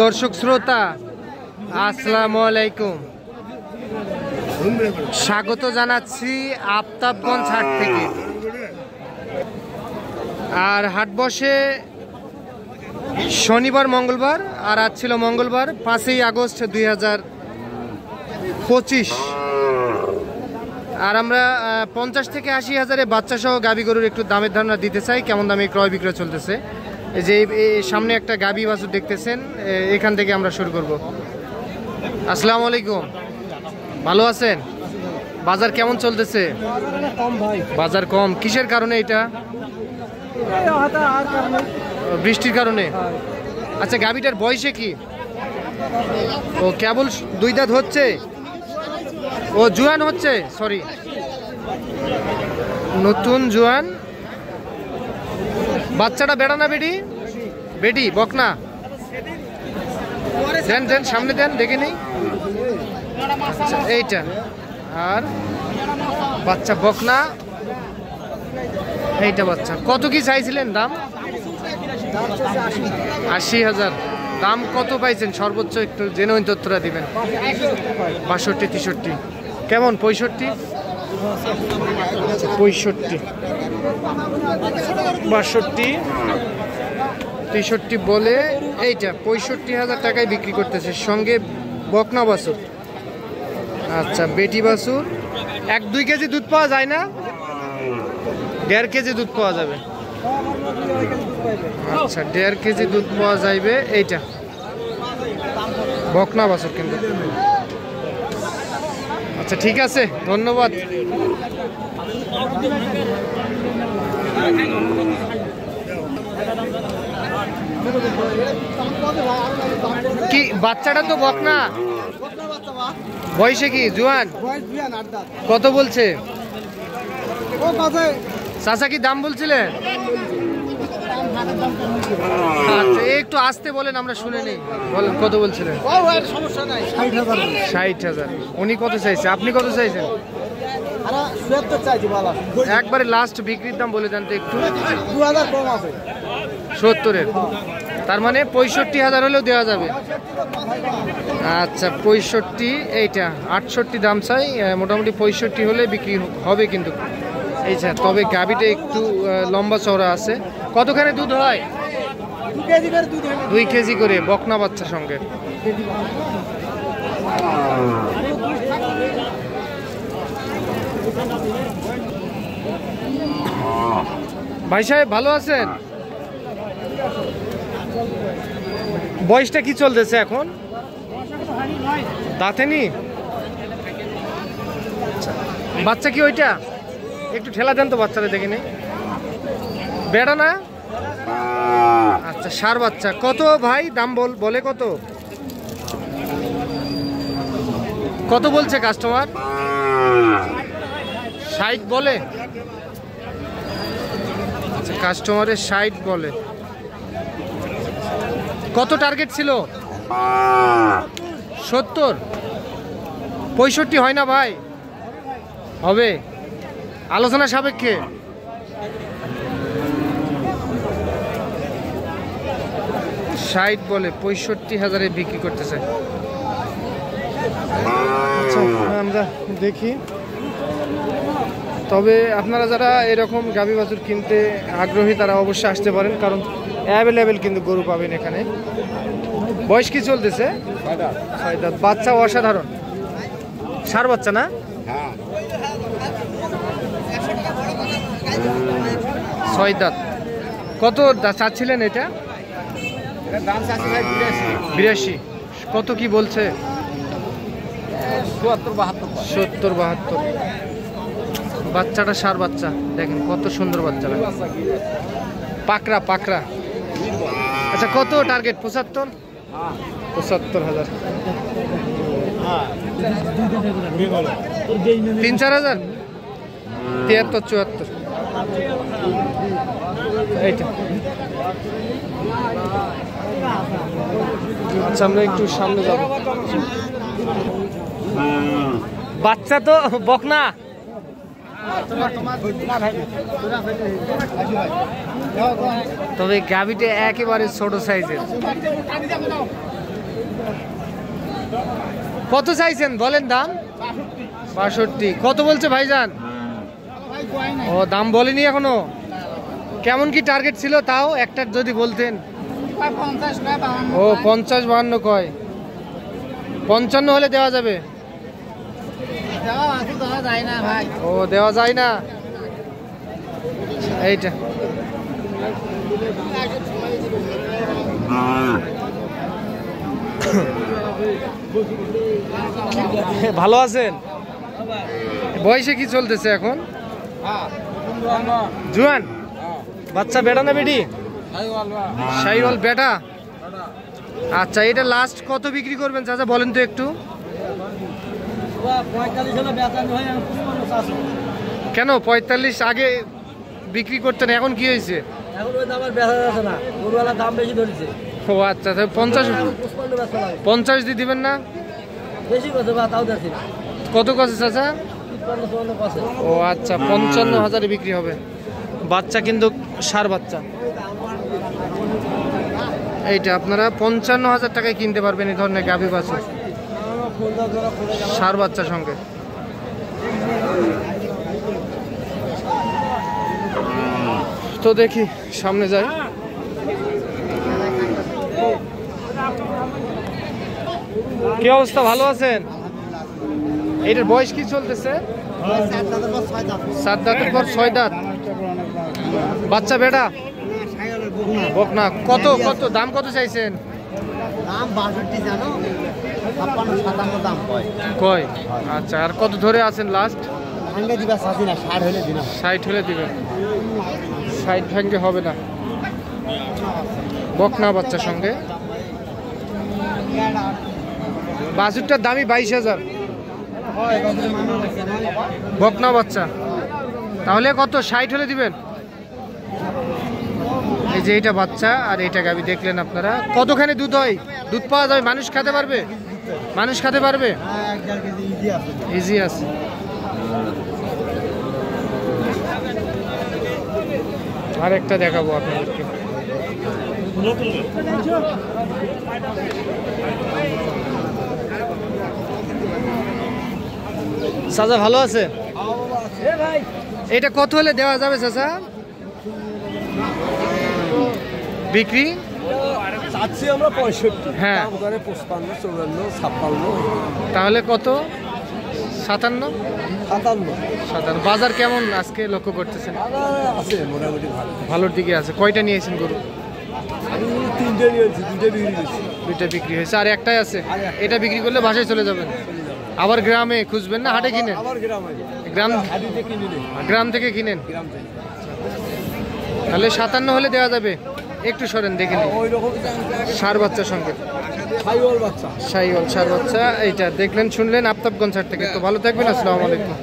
দর্শক শ্রোতা আসসালামু আলাইকুম, স্বাগত জানাচ্ছি আফতাবগঞ্জ হাট থেকে। আর হাট বসে শনিবার মঙ্গলবার, আর আজ ছিল মঙ্গলবার 5ই আগস্ট 2025। আর আমরা 50 থেকে 80 হাজারে বাচ্চা সহ গাভী গরুর একটু দামের ধারণা দিতে চাই, কেমন দামে ক্রয় বিক্রয় চলতেছে। যে সামনে একটা গাভী বাছুর দেখতেছেন, এখান থেকে আমরা শুরু করব। আসসালামু আলাইকুম, ভালো আছেন? বাজার কেমন চলতেছে? বাজার কম কিসের কারণে? এটা বৃষ্টির কারণে। আচ্ছা, গাভীটার বয়সে কি? ও কেবল 2 দাঁত হচ্ছে, ও জুয়ান হচ্ছে, সরি নতুন জুয়ান। বাচ্চাটা বেড়া না বেটি? বেটি বকনা। দেন দেন সামনে দেন, দেখে নেই। এইটা আর বাচ্চা বকনা, এইটা বাচ্চা। কত কি চাইছিলেন দাম? 80,000। দাম কত পাইছেন সর্বোচ্চ? একটু জেনুইন তথ্যটা দিবেন। 62, 63 কেমন? 65, 65, 62, 63 বলে এইটা 65,000 টাকায় বিক্রি করতেছে, সঙ্গে বকনা বাছুর। আচ্ছা, বেটি বাছুর। 1-2 কেজি দুধ পাওয়া যায় না? 1.5 কেজি দুধ পাওয়া যাবে। আচ্ছা, 1.5 কেজি দুধ পাওয়া যাইবে। এইটা বকনা বাছুর কিন্তু। আচ্ছা ঠিক আছে, ধন্যবাদ। কি বাচ্চাটা তো বকনা, বয়সে কি জুয়ান? কত বলছে চাচা? কি দাম বলছিলেন? আচ্ছা, একটু আসতে বলেন, আমরা শুনে নেই। বলেন কত বলছিলেন? 60,000। উনি কত চাইছে? আপনি কত চাইছেন? একবারে লাস্ট বিক্রির দাম বলে দেন তো একটু। 70-এর, তার মানে 65,000 হলেও দেওয়া যাবে। আচ্ছা 65, এইটা 68 দাম চাই, মোটামুটি 65 হলে বিক্রি হবে কিন্তু। এইটা তবে গাভীটা একটু লম্বা চওড়া আছে। কতখানি দুধ হয়? 2 কেজি করে বকনা বাচ্চা সঙ্গে। ভাই সাহেব ভালো আছেন? বয়সটা কি চলতেছে এখন? দাঁতেনি? বাচ্চা কি ওইটা? একটু ঠেলা দেন তো, বাচ্চাটা দেখে নেই। বেড়া না? আচ্ছা, ষাঁড় বাচ্চা। কত ভাই দাম বলে? কত কত বলছে কাস্টমার? 60 বলে। আচ্ছা, কাস্টমারের 60 বলে। কত টার্গেট ছিল? 70, 65 হয় না ভাই? হবে আলোচনা সাপেক্ষে। ষাট বলে 65,000-এ বিক্রি করতে চাই। আচ্ছা, আমরা দেখি। তবে আপনারা যারা এরকম গাভী বাছুর কিনতে আগ্রহী তারা অবশ্যই আসতে পারেন, কারণ অ্যাভেলেবেল কিন্তু গরু পাবেন এখানে। বয়স কি চলতেছে? 6 দাঁত। বাচ্চা অসাধারণ, ষাঁড় বাচ্চা না? 6 দাঁত। কত চাচ্ছিলেন এটা? 82। কত কি বলছে? 70-72। বাচ্চাটা ষাঁড় বাচ্চা, দেখেন কত সুন্দর বাচ্চাটা, পাকড়া পাকড়া। আচ্ছা, কত টার্গেট? 75,000। 3-4 হাজার, 73-74। এইটা। আচ্ছা, আমরা একটু সামনে যাব। বাচ্চা তো বকনা, তবে গাভিটা একেবারে ছোট সাইজের। কত চাইছেন বলেন দাম? ৬২। কত বলছে ভাইজান? ও দাম বলেনি এখনো। কেমন কি টার্গেট ছিল তাও একটা যদি বলতেন? ও ৫০-৫২ কয়। ৫৫ হলে দেওয়া যাবে? ও দেওয়া যায় না। এইটা ভালো আছেন? বয়সে কি চলতেছে এখন? জুয়ান বাচ্চা, বেটা না বেটি? শাহিওয়াল বেটা। আচ্ছা, এটা লাস্ট কত বিক্রি করবেন চাচা বলেন তো একটু? কেন ৪৫ আগে বিক্রি করতেন, এখন কি হয়েছে? ও আচ্ছা, ৫০ দিয়ে দিবেন না? কত কছে চাচা? ও আচ্ছা, ৫৫,০০০ বিক্রি হবে। বাচ্চা কিন্তু ষাঁড় বাচ্চা। এইটা আপনারা ৫৫,০০০ টাকায় কিনতে পারবেন এই ধরনের গাভী বাছুর ষাঁড় বাচ্চার সঙ্গে। তো দেখি সামনে যাই। কি অবস্থা, ভালো আছেন? এটার বয়স কি চলতেছে? ৭ দাঁতের পর ৬ দাঁত। বাচ্চা বেটা বকনা। কত কত দাম কত চাইছেন? দাম ৬২ জানো, ৫৬-৫৭ দাম কয়। আচ্ছা, আর কত ধরে আছেন লাস্ট? ভাঙ্গে দিবা চাচ্ছি না, ৬০ হলে দিনা। ৬০ হলে দিবেন? ৬০ ভাঙ্গে হবে না। বকনা বাচ্চার সঙ্গে। বাছুরটার দামই ২২,০০০। বকনা বাচ্চা। তাহলে কত ৬০ হলে দিবেন? এই যে এইটা বাচ্চা আর এইটা গাভী দেখলেন আপনারা। কতখানি দুধ হয়? দুধ পাওয়া যাবে? মানুষ খেতে পারবে? মানুষ খেতে পারবে? ইজি আছে। আর একটা দেখাবো আপনাদেরকে। চাচা ভালো আছে? এটা কত হলে দেওয়া যাবে চাচা বিক্রি? চাচ্ছি আমরা ৬৫। হ্যাঁ, ৫৫, ৫৪, ৫৬, ৫৭। তাহলে কত? ৫৭? ৫৭। বাজার কেমন আজকে লক্ষ্য করতেছেন? আছে মোটামুটি ভালো, ভালোর দিকে আছে। কয়টা নিয়েছেন গরু? আমি ৩টে নিয়েছি, ২টে বিক্রি করছি। ২টা বিক্রি হয়েছে, আর একটাই আছে। এটা বিক্রি করলে বাসায় চলে যাবেন? আবার গ্রামে খুঁজবেন না হাটে কিনেন? গ্রাম থেকে কিনেন? তাহলে ৫৭ হলে দেওয়া যাবে? একটু সরেন দেখে নিন। ষাঁড় বাচ্চার সঙ্গে শাহিওয়াল ষাঁড় বাচ্চা। এইটা দেখলেন শুনলেন আফতাবগঞ্জ হাট থেকে। তো ভালো থাকবেন, আসসালামু আলাইকুম।